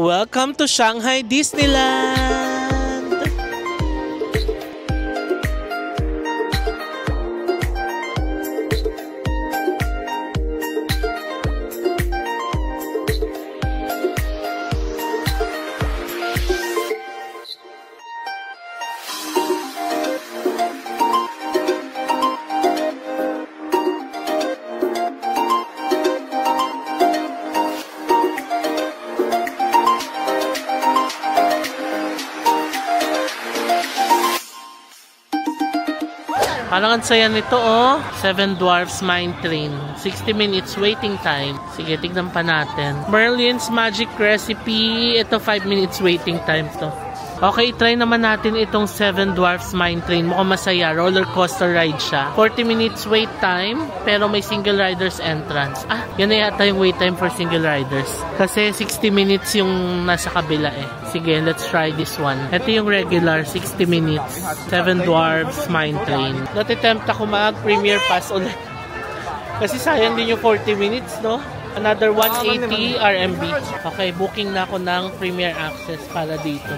Welcome to Shanghai Disneyland! Parang ang saya nito, oh. Seven Dwarfs Mine Train. 60 minutes waiting time. Sige, tignan pa natin. Merlin's Magic Recipe. Ito, 5 minutes waiting time to. Okay, try naman natin itong Seven Dwarfs Mine Train. Mukhang masaya. Roller coaster ride siya. 40 minutes wait time, pero may single riders entrance. Ah, yan na yata yung wait time for single riders. Kasi 60 minutes yung nasa kabila eh. Sige, let's try this one. Ito yung regular, 60 minutes. Seven Dwarfs Mine Train. Natitempt ako mag-Premier Pass ulit. Kasi sayang din yung 40 minutes, no? Another 180 RMB. Okay, booking na ako ng Premier Access para dito.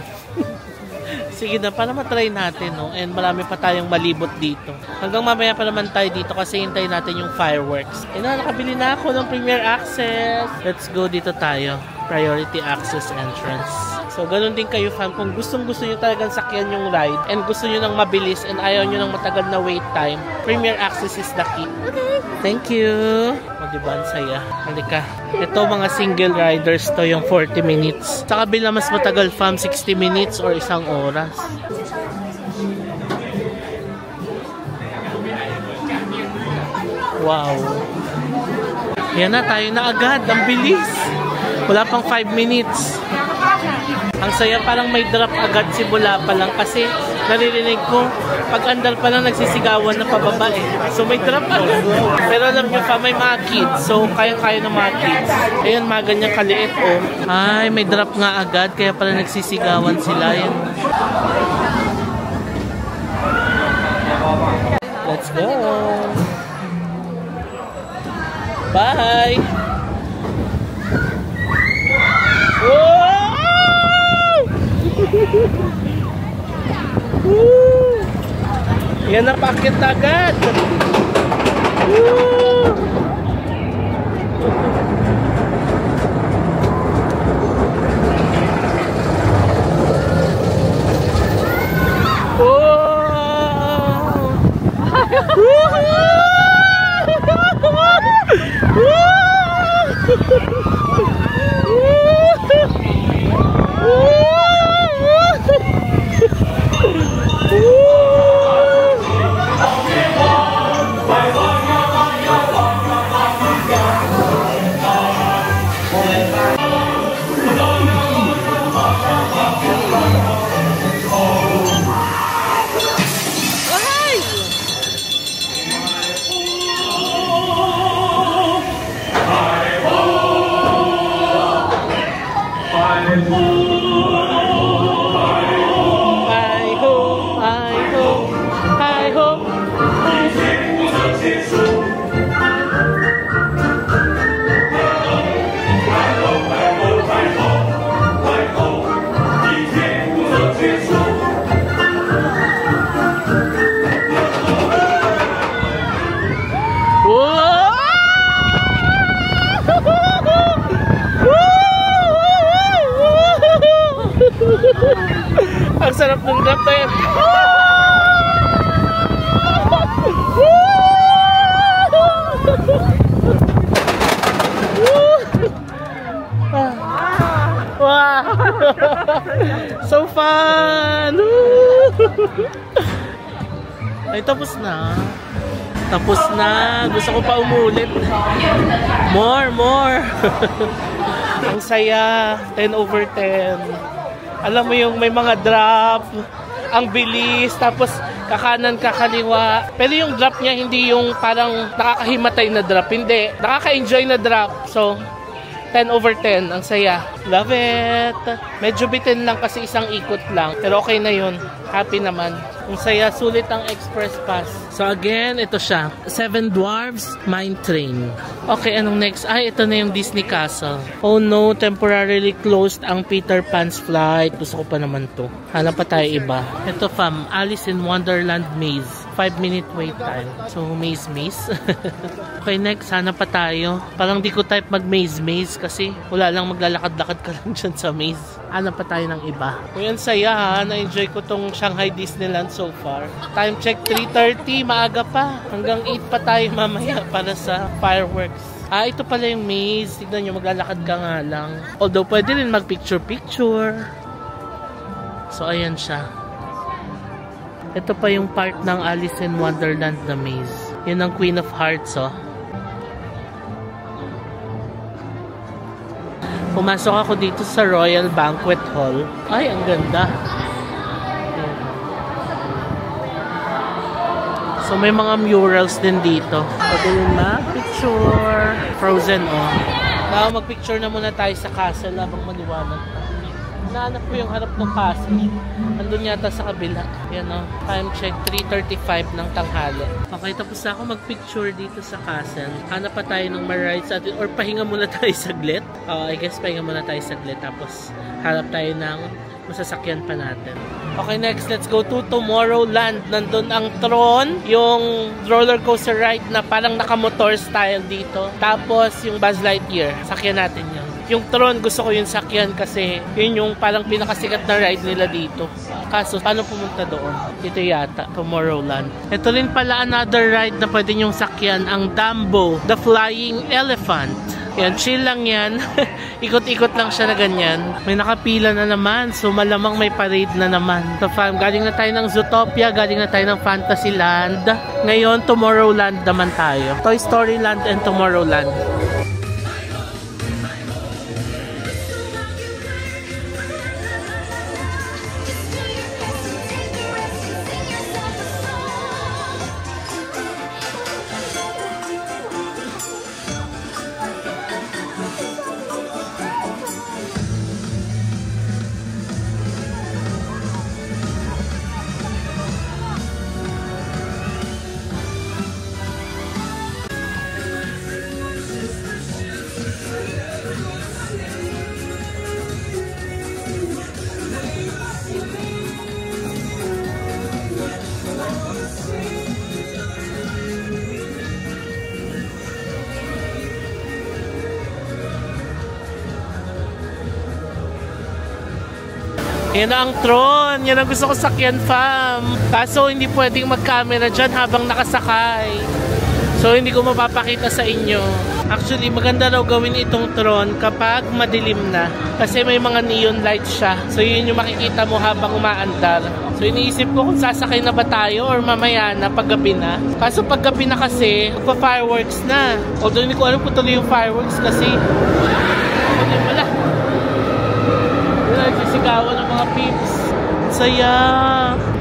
Sige na, para matry natin, no? And marami pa tayong malibot dito. Hanggang mamaya pa naman tayo dito kasi hintayin natin yung fireworks. E na, nakabili na ako ng Premier Access. Let's go dito tayo. Priority Access Entrance. So, ganun din kayo, fam. Kung gustong-gusto nyo talagang sakyan yung ride and gusto nyo ng mabilis and ayaw nyo ng matagal na wait time, Premier Access is the key. Okay. Thank you. O, diba? Ang saya. Halika. Ito, mga single riders to yung 40 minutes. Sa kabila, mas matagal, fam. 60 minutes or isang oras. Wow. Yan na, tayo na agad. Ang bilis. Wala pang 5 minutes. Ang saya, parang may drop agad simula pa lang kasi naririnig ko pag andar pa lang nagsisigawan na pababa eh. So may drop agad. Pero alam nyo pa, may mga kids. So kaya-kaya ng mga kids. Ayan, mga ganyan kaliit oh. Ay, may drop nga agad kaya pala nagsisigawan sila. Ayan. Let's go! Bye! Yan na, paakit agad. Ang sarap ng drop na yan. Wow! So fun! Ay, tapos na. Tapos na. Gusto ko pa umulit. More! Ang saya. 10/10. Alam mo yung may mga drop, ang bilis, tapos kakanan, kakaliwa. Pero yung drop niya hindi yung parang nakakahimatay na drop. Hindi. Nakaka-enjoy na drop. So, 10/10. Ang saya. Love it. Medyo bitin lang kasi isang ikot lang. Pero okay na yun. Happy naman. Ang saya, sulit ang express pass. So again, ito siya. 7 Dwarfs Mine Train. Okay, anong next? Ay, ito na yung Disney Castle. Oh no, temporarily closed ang Peter Pan's flight. Gusto ko pa naman to. Hanap pa tayo iba. Ito fam, Alice in Wonderland Maze. 5-minute wait time. So, maze. Okay, next. Hanap pa tayo. Parang di ko type mag-maze kasi wala lang, maglalakad-lakad ka lang dyan sa maze. Hanap pa tayo ng iba. O yan, saya ha. Na-enjoy ko tong Shanghai Disneyland so far. Time check 3:30. Maaga pa. Hanggang 8 pa tayo mamaya para sa fireworks. Ah, ito pala yung maze. Tignan nyo, maglalakad ka nga lang. Although, pwede rin mag-picture-picture. So, ayan siya. Ito pa yung part ng Alice in Wonderland na maze. Yun ang Queen of Hearts, oh. Pumasok ako dito sa Royal Banquet Hall. Ay, ang ganda. So, may mga murals din dito. Pwede rin mag-picture. Frozen, oh. Now, mag-picture na muna tayo sa castle habang maliwanag pa. Nahanap ko yung harap ng castle. Andun yata sa kabila. Yan o. Time check 3:35 ng tanghali. Okay, tapos na ako mag-picture dito sa castle. Hanap pa tayo ng ma-ride sa atin. Or pahinga muna tayo saglit. I guess pahinga muna tayo saglit. Tapos hanap tayo ng masasakyan pa natin. Okay, next, let's go to Tomorrowland. Nandun ang Tron, yung roller coaster ride na parang naka-motor style dito. Tapos yung Buzz Lightyear. Sakyan natin yun. Yung Tron, gusto ko yung sakyan kasi yun yung parang pinakasikat na ride nila dito. Kaso, paano pumunta doon? Ito yata, Tomorrowland. Ito rin pala another ride na pwede nyong sakyan, ang Dumbo, the Flying Elephant. Yan, chill lang yan. Ikot-ikot lang siya na ganyan. May nakapila na naman, so malamang may parade na naman. So, galing na tayo ng Zootopia, galing na tayo ng Fantasyland. Ngayon, Tomorrowland naman tayo. Toy Story Land and Tomorrowland. Yan ang Tron. Yan ang gusto ko sakyan, fam. Kaso hindi pwedeng mag-camera dyan habang nakasakay. So hindi ko mapapakita sa inyo. Actually, maganda raw gawin itong Tron kapag madilim na. Kasi may mga neon lights siya. So yun yung makikita mo habang umaandar. So iniisip ko kung sasakay na ba tayo or mamaya na paggabi na. Kaso paggabi na kasi, magpa-fireworks na. Although hindi ko alam kung tuloy yung fireworks kasi wala. Nagsisigawan ng mga peeps. Saya.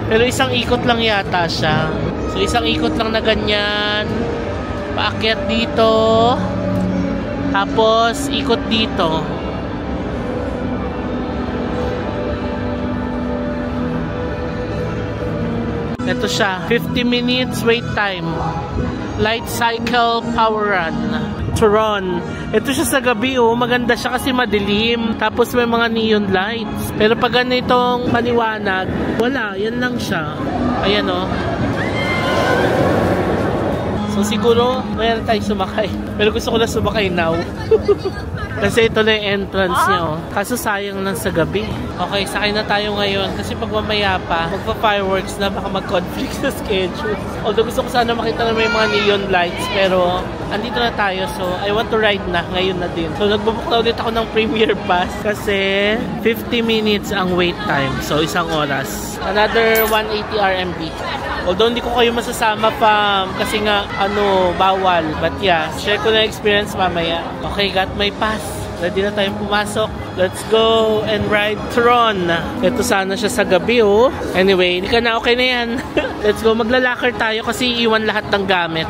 Pero isang ikot lang yata siya. So isang ikot lang na ganyan. Paakyat dito. Tapos ikot dito. Ito siya. 50 minutes wait time. Light cycle power run. Tron. Ito siya sa gabi, oh. Maganda siya kasi madilim. Tapos may mga neon lights. Pero pag ganitong maliwanag, wala. Yan lang siya. Ayan, oh. So siguro, mayroon tayo sumakay. Pero gusto ko na sumakay now. Kasi ito na yung entrance niya, oh. Kaso sayang lang sa gabi. Okay, sakay na tayo ngayon. Kasi pag mamaya pa, magpa-fireworks na, baka mag-conflict sa schedule. Although gusto ko sana makita na may mga neon lights. Pero, andito na tayo. So, I want to ride na. Ngayon na din. So, nagbubook na ulit ako ng Premier Pass. Kasi, 50 minutes ang wait time. So, isang oras. Another 180 RMB. Although hindi ko kayo masasama pa kasi nga bawal. But yeah, share ko na experience mamaya. Okay, got my pass. Ready na tayong pumasok. Let's go and ride Tron. Ito sana siya sa gabi, oh. Anyway, hindi ka na, okay na yan. Let's go, maglalakar tayo kasi iwan lahat ng gamit.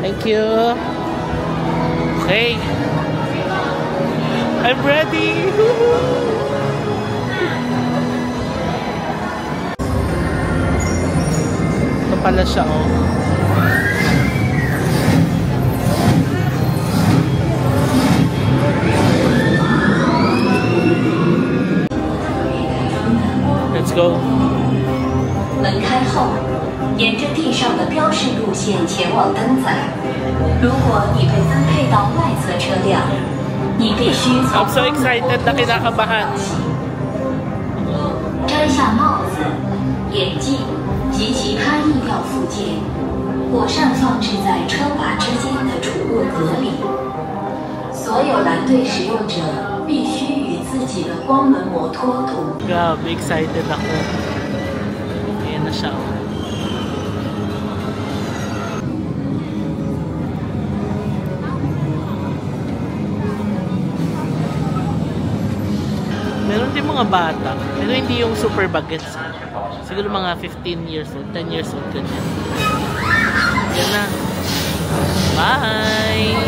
Thank you. Okay. I'm ready. Ito pala siya, oh. Let's go. 门开后，沿着地上的标示路线前往登载。如果你被分配到外侧车辆，你必须从 I'm so excited na kinakabahan. 摘下帽子、眼镜及其他意料附件，妥善放置在车把之间的储物格里。所有蓝队使用者必须与自己的光轮膜脱毒。 Grabe, excited ako. Ayan na siya. Meron din mga bata, pero hindi yung super bagets. Siguro mga 15 years old, 10 years old, ganyan. Yan na. Bye!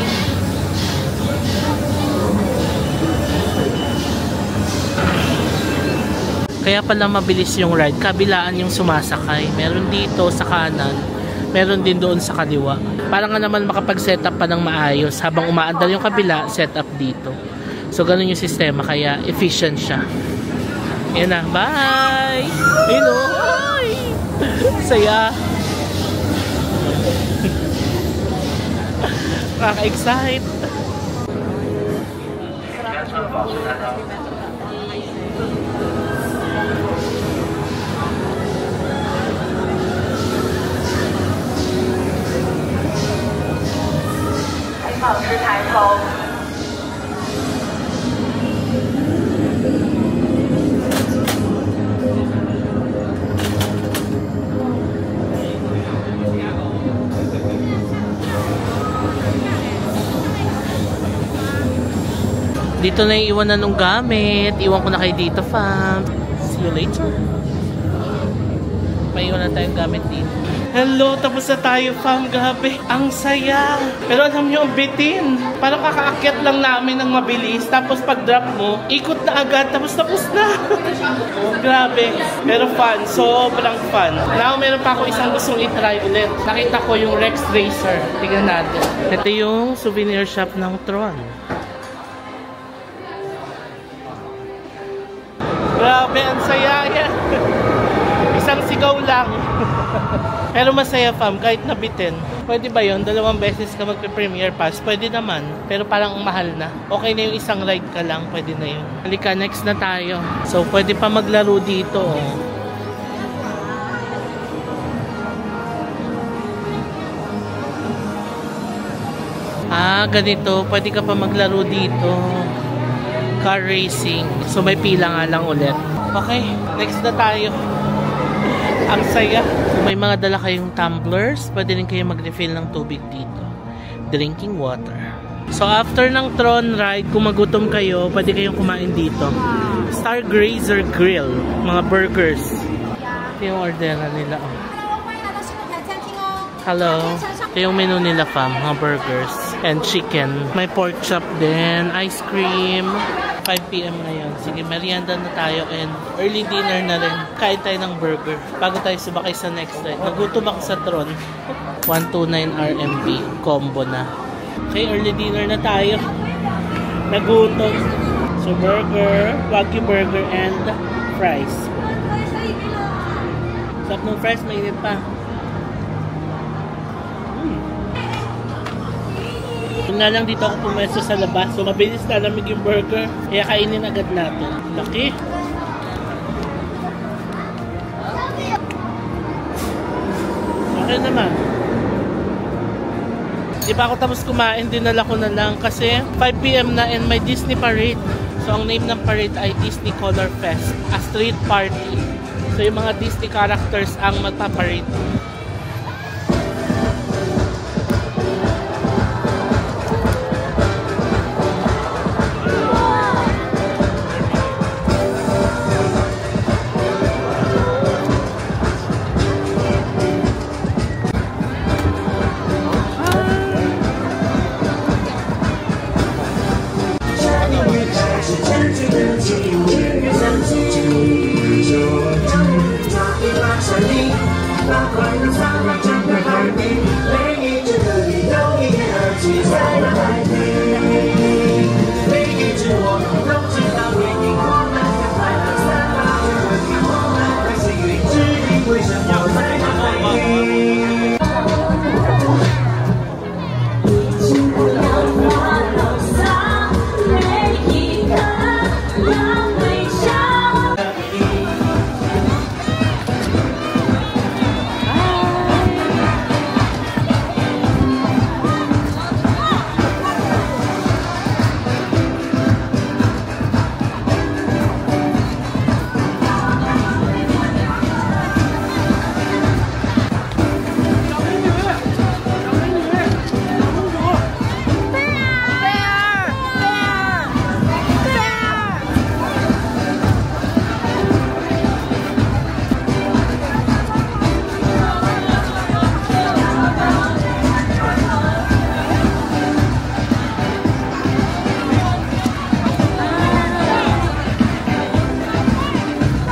Kaya pala mabilis yung ride, kabilaan yung sumasakay. Meron dito sa kanan, meron din doon sa kaliwa. Para nga naman makapag-set up pa ng maayos. Habang umaandar yung kabila, set up dito. So ganun yung sistema, kaya efficient siya. Yan na, bye! Hello! Hi! Saya! Nakaka-excite! Dito na iiwan na nung gamit. Iwan ko na kayo dito, fam. See you later. Paiwan na tayong gamit dito. Hello, tapos na tayo, fam. Gabi, ang saya. Pero alam nyo, ang bitin. Parang kakaakyat lang namin ng mabilis. Tapos pag drop mo, ikot na agad. Tapos na. Oh, grabe. Pero fun. Sobrang fun. Now, meron pa ako isang gustong i-try ulit. Nakita ko yung Rex Racer. Tingnan natin. Ito yung souvenir shop ng Tron. Grabe, ang saya yan. Isang sigaw lang. Pero masaya, fam, kahit nabitin. Pwede ba yun? 2 beses ka magpe-premiere pass? Pwede naman. Pero parang mahal na. Okay na yung isang ride ka lang. Pwede na yun. Halika, next na tayo. So, pwede pa maglaro dito. Ganito. Pwede ka pa maglaro dito. Car racing. So may pila nga lang ulit. Okay, next na tayo. Ang saya. Kung may mga dala kayong tumblers, pwede rin kayo mag-refill ng tubig dito. Drinking water. So after ng Tron ride, kung magutom kayo, pwede kayong kumain dito. Stargazer Grill. Mga burgers. Ito yung orderan nila. Hello. Ito yung menu nila, fam. Mga burgers and chicken. May pork chop din. Ice cream. 5 PM ngayon. Sige, merienda na tayo and early dinner na rin. Kain tayo ng burger bago tayo subakay sa next ride. Nagutom ako sa Tron. 129 RMB. Combo na. Okay, early dinner na tayo. Nagutom. So, burger, Wagyu burger, and fries. Sarap ng fries, mainit pa. Kung na lang dito ako pumesto sa labas, so mabilis na lamig yung burger, kaya kainin agad natin. Laki! Okay naman. Di pa ako tapos kumain, dinala ko na lang kasi 5 PM na and may Disney parade. So ang name ng parade ay Disney Color Fest, a street party. So yung mga Disney characters ang magpaparade.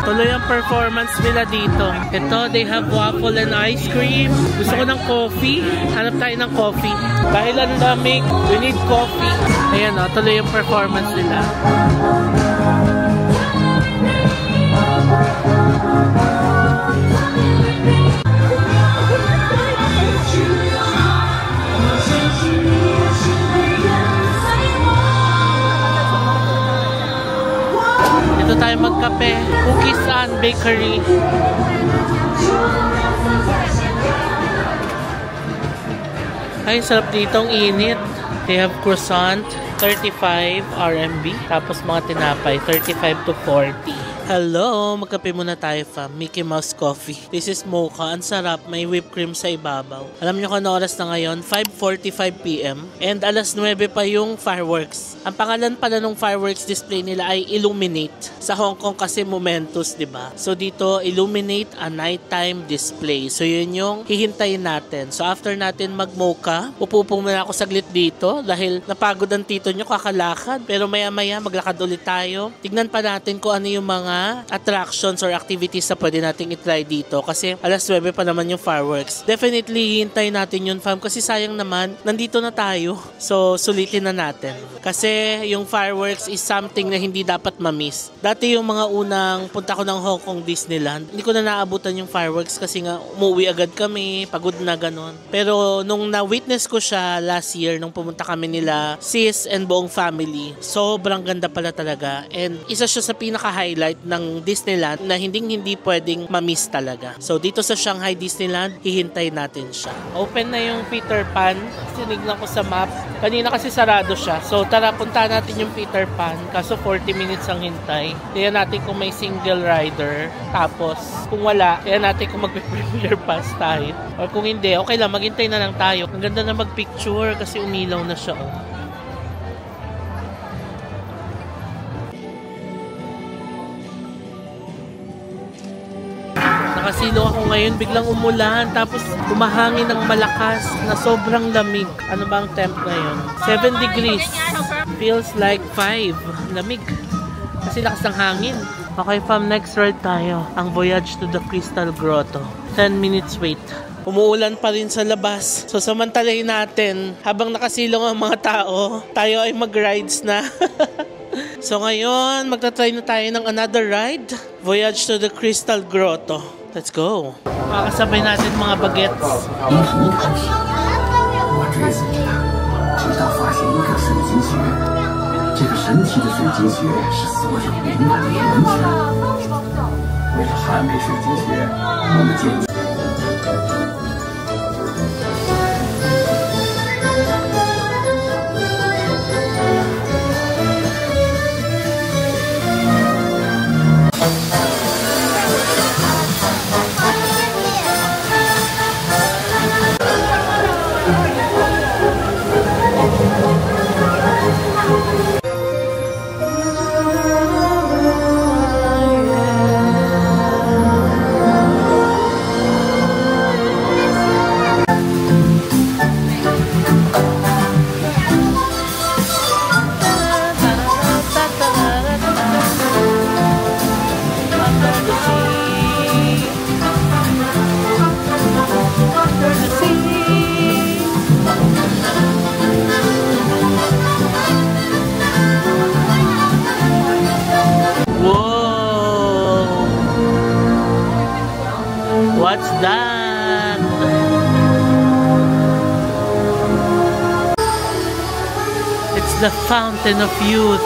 Tuloy ang performance nila dito. Ito, they have waffle and ice cream. Gusto ko ng coffee. Hanap tayo ng coffee. Dahil ang lamig, we need coffee. Ayan o, tuloy ang performance nila. Dito tayo magkape. Cookies and Bakery. Ay, sarap dito. Ang init. They have croissant, 35 RMB. Tapos mga tinapay, 35 to 40. Hello! Magkape muna tayo, fam. Mickey Mouse Coffee. This is mocha. Ang sarap. May whipped cream sa ibabaw. Alam nyo kung ano oras na ngayon? 5:45 PM. And alas 9 pa yung fireworks. Ang pangalan pala ng fireworks display nila ay Illuminate. Sa Hong Kong kasi Momentous, diba? So dito, Illuminate a nighttime display. So yun yung hihintayin natin. So after natin mag-mocha, upo muna ako saglit dito dahil napagod ang tito nyo kakalakad. Pero maya-maya maglakad ulit tayo. Tignan pa natin kung ano yung mga attractions or activities na pwede nating itry dito kasi alas 9 pa naman yung fireworks. Definitely hintay natin yun, fam, kasi sayang naman nandito na tayo. So sulitin na natin kasi yung fireworks is something na hindi dapat ma-miss. Dati yung mga unang punta ko ng Hong Kong Disneyland, hindi ko na naabutan yung fireworks kasi nga umuwi agad kami, pagod na ganon. Pero nung na-witness ko siya last year nung pumunta kami nila sis and buong family, sobrang ganda pala talaga and isa siya sa pinaka-highlight ng Disneyland na hindi pwedeng ma-miss talaga. So dito sa Shanghai Disneyland, hihintay natin siya. Open na yung Peter Pan. Sinignan ko sa map. Kanina kasi sarado siya. So tara, punta natin yung Peter Pan. Kaso 40 minutes ang hintay. Tingnan natin kung may single rider. Tapos kung wala, tingnan natin kung mag-premier pass tayo. Or kung hindi, okay lang, maghintay na lang tayo. Ang ganda na mag-picture kasi umilaw na siya. Oh. Nakasilo ako ngayon, biglang umulan, tapos umahangin ng malakas na sobrang lamig. Ano ba ang temp ngayon? 7 degrees. Feels like 5. Lamig. Kasi lakas ng hangin. Okay, fam, next ride tayo. Ang Voyage to the Crystal Grotto. 10 minutes wait. Umuulan pa rin sa labas. So samantalahin natin, habang nakasilong ang mga tao, tayo ay mag-rides na. So ngayon, magta-try na tayo ng another ride. Voyage to the Crystal Grotto. Let's go. Makakasabay natin mga bagets. 这个神奇的水晶穴是所有灵感的源泉。为了捍卫水晶穴，我们建议。that? It's the fountain of youth.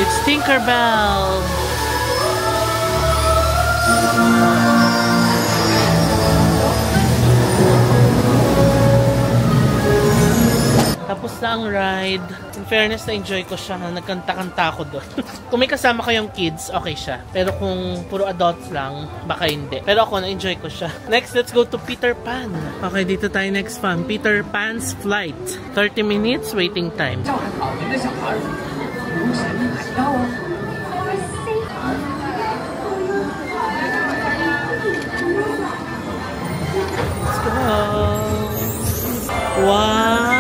It's Tinkerbell. Tapos na ang ride. In fairness, na-enjoy ko siya. Nagkanta-kanta ako doon. Kung may kasama kayong kids, okay siya. Pero kung puro adults lang, baka hindi. Pero ako, na-enjoy ko siya. Next, let's go to Peter Pan. Okay, dito tayo next fun. Peter Pan's Flight. 30 minutes waiting time. Let's go. Wow!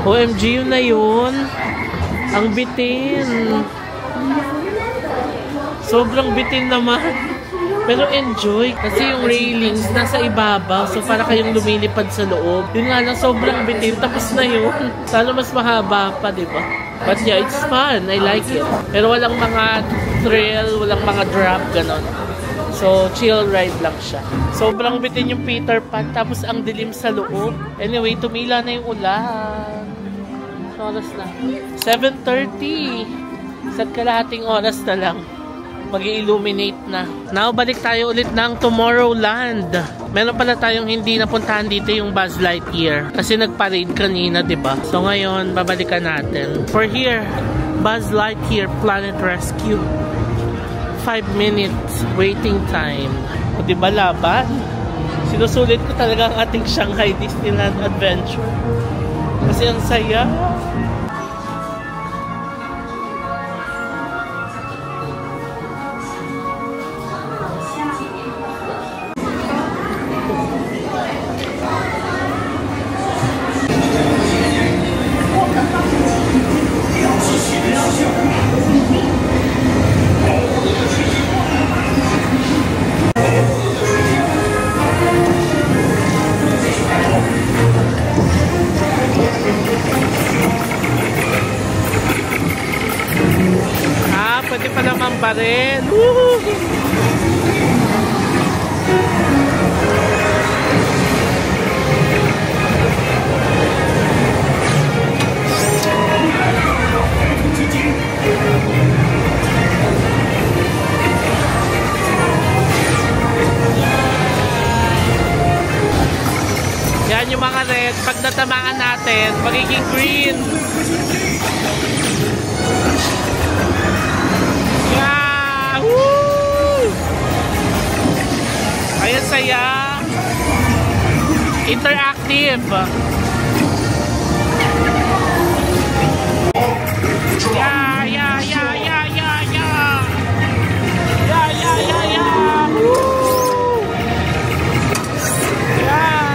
OMG, yun na yun. Ang bitin. Sobrang bitin naman. Pero enjoy. Kasi yung railings nasa ibabaw. So para kayong lumilipad sa loob. Yun nga lang, sobrang bitin. Tapos na yun. Sana mas mahaba pa, diba? But yeah, it's fun. I like it. Pero walang mga thrill, walang mga drop, ganon. So, chill ride lang siya. Sobrang bitin yung Peter Pan. Tapos ang dilim sa loob. Anyway, tumila na yung ulan. Oras na. 7:30. Sa kalahating oras na lang. Mag-i-illuminate na. Now, balik tayo ulit ng Tomorrowland. Meron pala tayong hindi napuntahan dito yung Buzz Lightyear. Kasi nag-parade kanina, diba? So, ngayon, babalikan natin. For here, Buzz Lightyear Planet Rescue. 5 minutes waiting time. O, diba laban? Sinusulit ko talaga ang ating Shanghai Disneyland Adventure. Kasi ang saya. Pwede pa naman pa rin. Yan yung mga red. Pag natamaan natin, magiging green. Ayan, saya. Interactive. Yeah, yeah, yeah, yeah, yeah, yeah. Yeah, yeah, yeah, yeah. Woo! Yeah.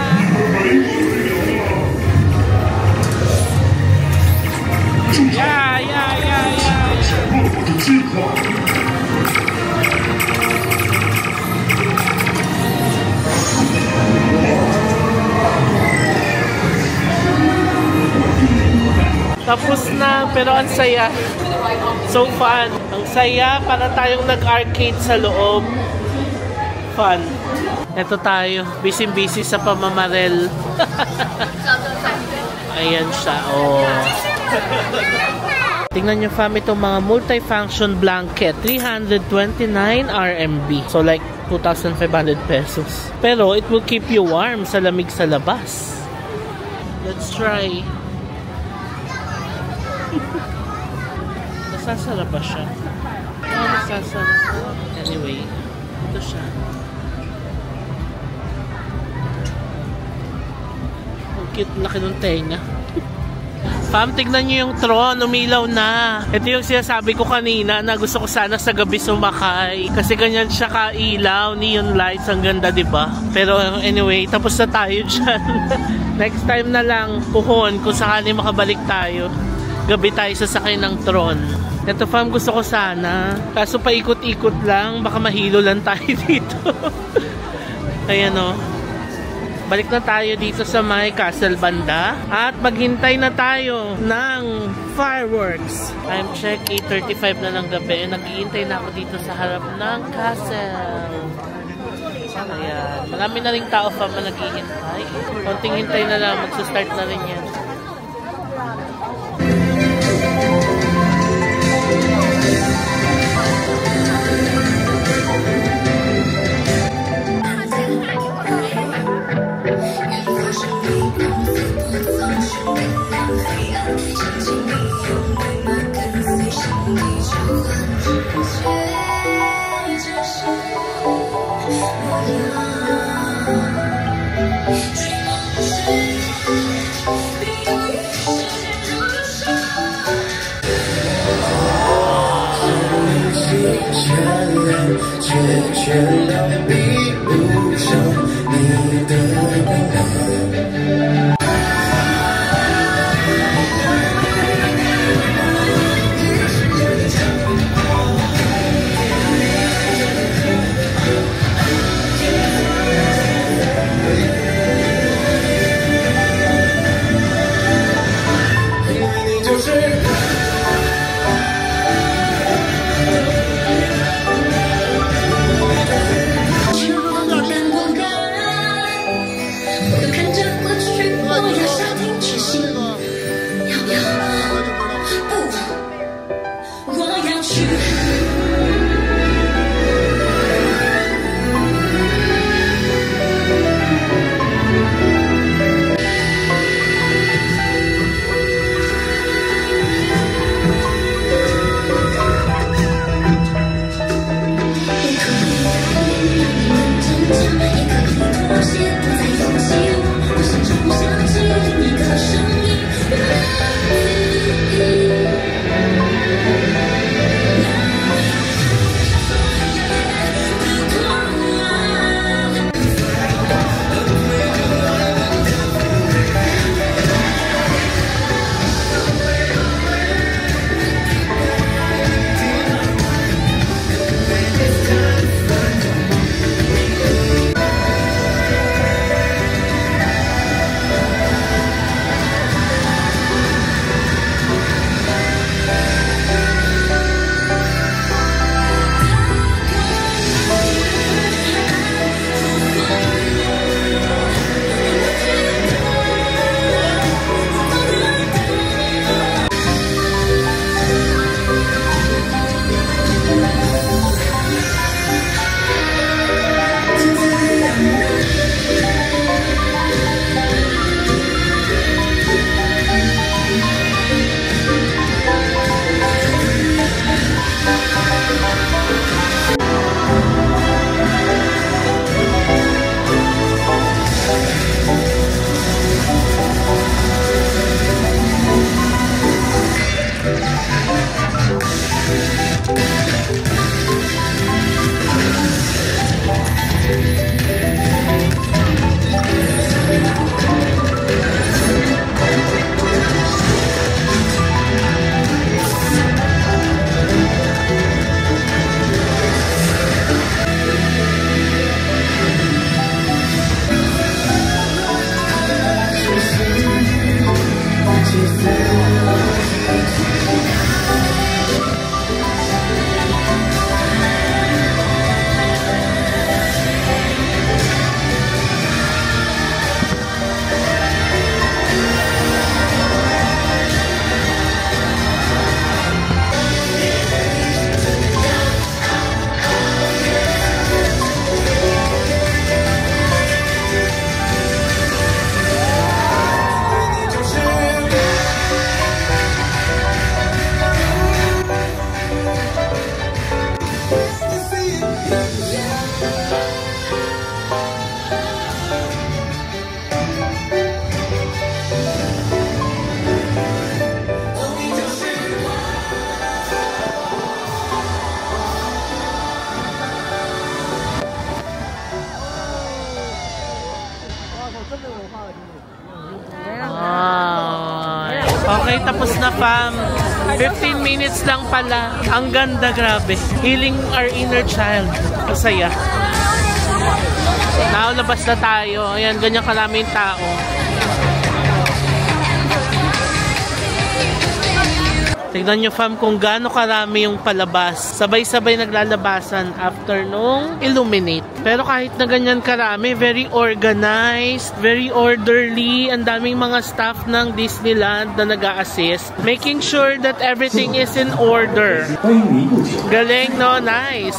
Tapos na, pero ang saya. So fun. Ang saya, para tayong nag-arcade sa loob. Fun. Ito tayo, busy-busy sa pamamarel. Ayan siya, oh. Tingnan nyo fam, itong mga multifunction blanket. 329 RMB. So like 2,500 pesos. Pero it will keep you warm sa lamig sa labas. Let's try. Nasasarap ba siya? Nasasarap. Anyway, ito siya. Ang cute, laki ng tenga. Fam, tignan nyo yung Tron, umilaw na. Ito yung sinasabi ko kanina na gusto ko sana sa gabi sumakay. Kasi ganyan siya kailaw, neon lights, ang ganda, diba? Pero anyway, tapos na tayo dyan. Next time na lang, puhon, kung sakali makabalik tayo. Gabi tayo sasakay ng Tron. Ito fam, gusto ko sana. Kaso paikot-ikot lang, baka mahilo lang tayo dito. Ayan o. Balik na tayo dito sa may Castle Banda at maghintay na tayo ng fireworks. Time check, 8:35 na ng gabi. Naghihintay na ako dito sa harap ng castle. Ayan. Marami na rin tao pa naghihintay. Konting hintay na lang, magsa-start na rin yan. You can Okay, tapos na fam. 15 minutes lang pala. Ang ganda, grabe. Healing our inner child. Masaya. Now, labas na tayo. Ayan, ganyan karami yung tao. Tignan nyo fam kung gaano karami yung palabas. Sabay-sabay naglalabasan after nung illuminate. Pero kahit na ganyan karami, very organized, very orderly. Ang daming mga staff ng Disneyland na nag-a-assist. Making sure that everything is in order. Galing, no? Nice.